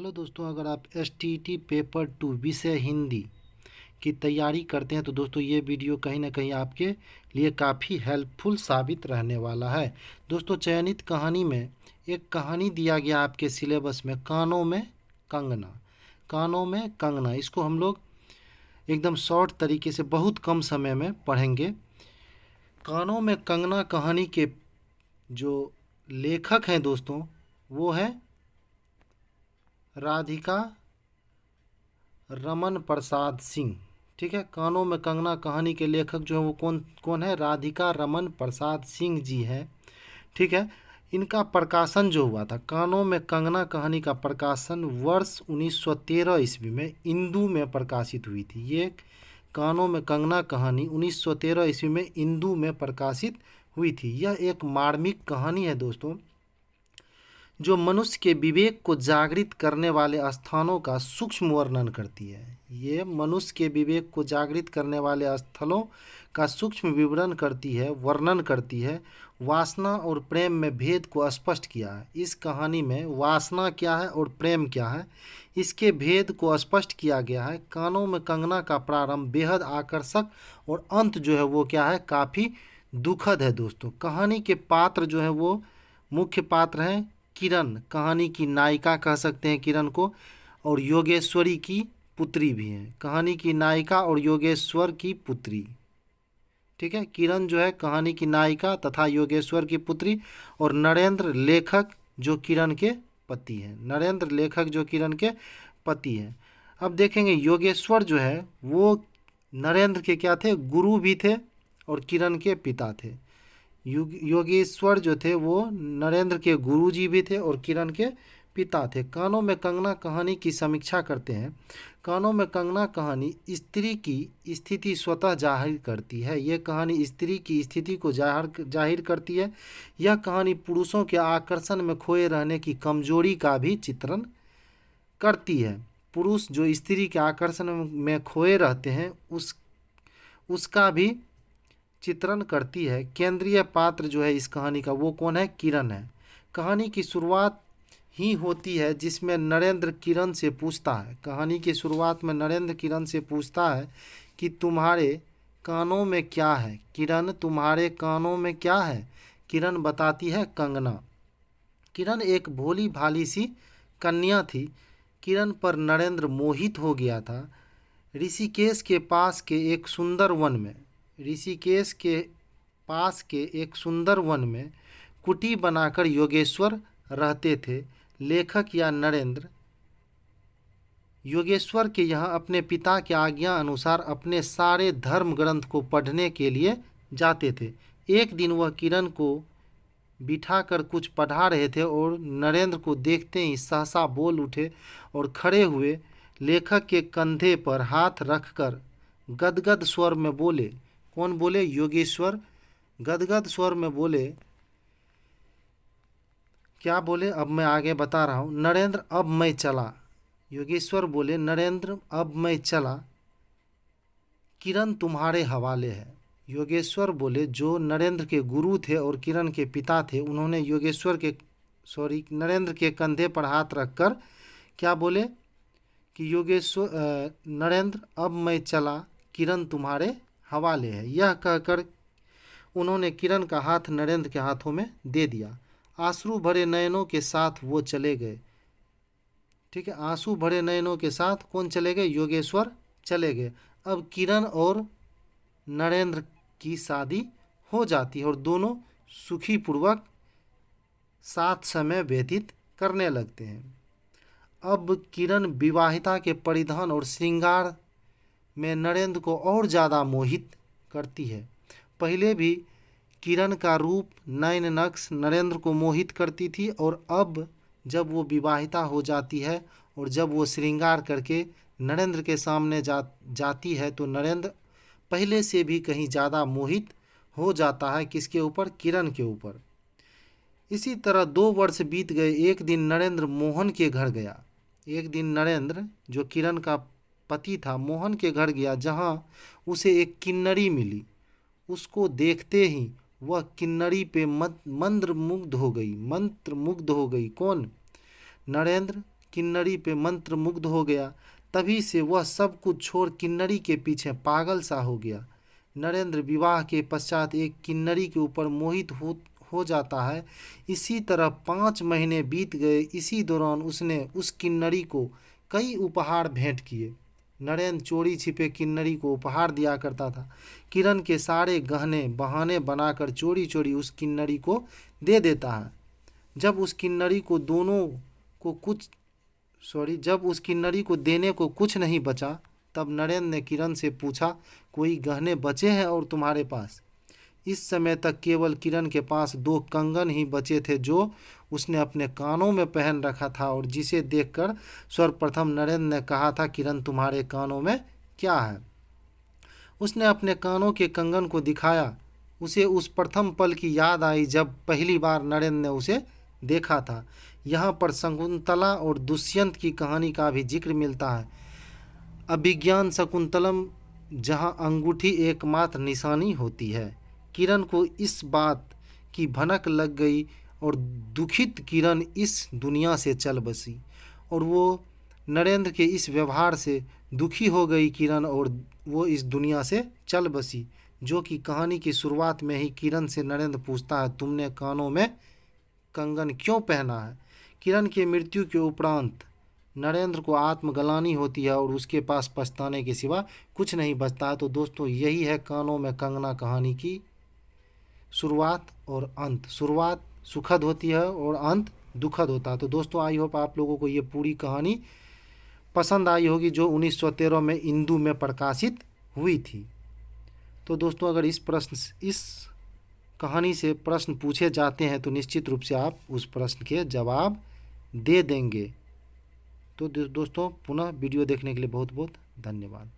Hello दोस्तों, अगर आप एसटीईटी पेपर 2 विषय हिंदी की तैयारी करते हैं तो दोस्तों ये वीडियो कहीं ना कहीं आपके लिए काफ़ी हेल्पफुल साबित रहने वाला है। दोस्तों, चयनित कहानी में एक कहानी दिया गया आपके सिलेबस में, कानों में कंगना। कानों में कंगना, इसको हम लोग एकदम शॉर्ट तरीके से बहुत कम समय में पढ़ेंगे। कानों में कंगना कहानी के जो लेखक हैं दोस्तों, वो है राधिका रमन प्रसाद सिंह। ठीक है, कानों में कंगना कहानी के लेखक जो है वो कौन कौन है? राधिका रमन प्रसाद सिंह जी हैं। ठीक है, इनका प्रकाशन जो हुआ था, कानों में कंगना कहानी का प्रकाशन वर्ष 1913 ईस्वी में इंदू में प्रकाशित हुई थी। ये कानों में कंगना कहानी 1913 ईस्वी में इंदू में प्रकाशित हुई थी। यह एक मार्मिक कहानी है दोस्तों, जो मनुष्य के विवेक को जागृत करने वाले स्थानों का सूक्ष्म वर्णन करती है। ये मनुष्य के विवेक को जागृत करने वाले स्थलों का सूक्ष्म विवरण करती है, वर्णन करती है। वासना और प्रेम में भेद को स्पष्ट किया है। इस कहानी में वासना क्या है और प्रेम क्या है, इसके भेद को स्पष्ट किया गया है। कानों में कंगना का प्रारंभ बेहद आकर्षक और अंत जो है वो क्या है, काफ़ी दुखद है दोस्तों। कहानी के पात्र जो है वो मुख्य पात्र हैं किरण, कहानी की नायिका कह सकते हैं किरण को, और योगेश्वरी की पुत्री भी हैं। कहानी की नायिका और योगेश्वर की पुत्री। ठीक है, किरण जो है कहानी की नायिका तथा योगेश्वर की पुत्री, और नरेंद्र लेखक जो किरण के पति हैं। नरेंद्र लेखक जो किरण के पति हैं। अब देखेंगे योगेश्वर जो है वो नरेंद्र के क्या थे? गुरु भी थे और किरण के पिता थे। योगेश्वर जो थे वो नरेंद्र के गुरुजी भी थे और किरण के पिता थे। कानों में कंगना कहानी की समीक्षा करते हैं। कानों में कंगना कहानी स्त्री की स्थिति स्वतः जाहिर करती है। यह कहानी स्त्री की स्थिति को जाहिर करती है। यह कहानी पुरुषों के आकर्षण में खोए रहने की कमजोरी का भी चित्रण करती है। पुरुष जो स्त्री के आकर्षण में खोए रहते हैं उसका भी चित्रण करती है। केंद्रीय पात्र जो है इस कहानी का वो कौन है? किरण है। कहानी की शुरुआत ही होती है जिसमें नरेंद्र किरण से पूछता है। कहानी की शुरुआत में नरेंद्र किरण से पूछता है कि तुम्हारे कानों में क्या है? किरण, तुम्हारे कानों में क्या है? किरण बताती है कंगना। किरण एक भोली भाली सी कन्या थी। किरण पर नरेंद्र मोहित हो गया था। ऋषिकेश के पास के एक सुंदर वन में ऋषिकेश के पास के एक सुंदर वन में कुटी बनाकर योगेश्वर रहते थे। लेखक या नरेंद्र योगेश्वर के यहाँ अपने पिता की आज्ञा अनुसार अपने सारे धर्म ग्रंथ को पढ़ने के लिए जाते थे। एक दिन वह किरण को बिठाकर कुछ पढ़ा रहे थे और नरेंद्र को देखते ही सहसा बोल उठे और खड़े हुए लेखक के कंधे पर हाथ रखकर गदगद स्वर में बोले। कौन बोले? योगेश्वर गदगद स्वर में बोले। क्या बोले? अब मैं आगे बता रहा हूँ। नरेंद्र, अब मैं चला। योगेश्वर बोले, नरेंद्र अब मैं चला, किरण तुम्हारे हवाले है। योगेश्वर बोले, जो नरेंद्र के गुरु थे और किरण के पिता थे, उन्होंने नरेंद्र के कंधे पर हाथ रखकर क्या बोले कि नरेंद्र अब मैं चला, किरण तुम्हारे हवाले है। यह कहकर उन्होंने किरण का हाथ नरेंद्र के हाथों में दे दिया। आंसू भरे नयनों के साथ वो चले गए। ठीक है, आंसू भरे नयनों के साथ कौन चले गए? योगेश्वर चले गए। अब किरण और नरेंद्र की शादी हो जाती है और दोनों सुखी पूर्वक साथ समय व्यतीत करने लगते हैं। अब किरण विवाहिता के परिधान और श्रृंगार में नरेंद्र को और ज़्यादा मोहित करती है। पहले भी किरण का रूप, नयन नक्श नरेंद्र को मोहित करती थी, और अब जब वो विवाहिता हो जाती है और जब वो श्रृंगार करके नरेंद्र के सामने जाती है तो नरेंद्र पहले से भी कहीं ज़्यादा मोहित हो जाता है। किसके ऊपर? किरण के ऊपर। इसी तरह 2 वर्ष बीत गए। एक दिन नरेंद्र मोहन के घर गया। एक दिन नरेंद्र जो किरण का पति था मोहन के घर गया, जहाँ उसे एक किन्नरी मिली। उसको देखते ही वह किन्नरी पे मंत्रमुग्ध हो गई। कौन? नरेंद्र किन्नरी पे मंत्र मुग्ध हो गया। तभी से वह सब कुछ छोड़ किन्नरी के पीछे पागल सा हो गया। नरेंद्र विवाह के पश्चात एक किन्नरी के ऊपर मोहित हो जाता है। इसी तरह 5 महीने बीत गए। इसी दौरान उसने उस किन्नरी को कई उपहार भेंट किए। नरेंद्र चोरी छिपे किन्नरी को उपहार दिया करता था। किरण के सारे गहने बहाने बनाकर चोरी चोरी उस किन्नरी को दे देता है। जब उस किन्नरी को देने को कुछ नहीं बचा, तब नरेंद्र ने किरण से पूछा, कोई गहने बचे हैं और तुम्हारे पास? इस समय तक केवल किरण के पास 2 कंगन ही बचे थे जो उसने अपने कानों में पहन रखा था और जिसे देखकर सर्वप्रथम नरेंद्र ने कहा था, किरण तुम्हारे कानों में क्या है? उसने अपने कानों के कंगन को दिखाया। उसे उस प्रथम पल की याद आई जब पहली बार नरेंद्र ने उसे देखा था। यहाँ पर शकुंतला और दुष्यंत की कहानी का भी जिक्र मिलता है। अभिज्ञान शकुंतलम, जहाँ अंगूठी एकमात्र निशानी होती है। किरण को इस बात की भनक लग गई और दुखित किरण इस दुनिया से चल बसी और वो नरेंद्र के इस व्यवहार से दुखी हो गई किरण और वो इस दुनिया से चल बसी। जो कि कहानी की शुरुआत में ही किरण से नरेंद्र पूछता है, तुमने कानों में कंगन क्यों पहना है? किरण की मृत्यु के उपरांत नरेंद्र को आत्मग्लानि होती है और उसके पास पछताने के सिवा कुछ नहीं बचता है। तो दोस्तों, यही है कानों में कंगना कहानी की शुरुआत और अंत। शुरुआत सुखद होती है और अंत दुखद होता है। तो दोस्तों, आई होप आप लोगों को ये पूरी कहानी पसंद आई होगी जो 1913 में इंदु में प्रकाशित हुई थी। तो दोस्तों, अगर इस कहानी से प्रश्न पूछे जाते हैं तो निश्चित रूप से आप उस प्रश्न के जवाब दे देंगे। तो दोस्तों, पुनः वीडियो देखने के लिए बहुत बहुत धन्यवाद।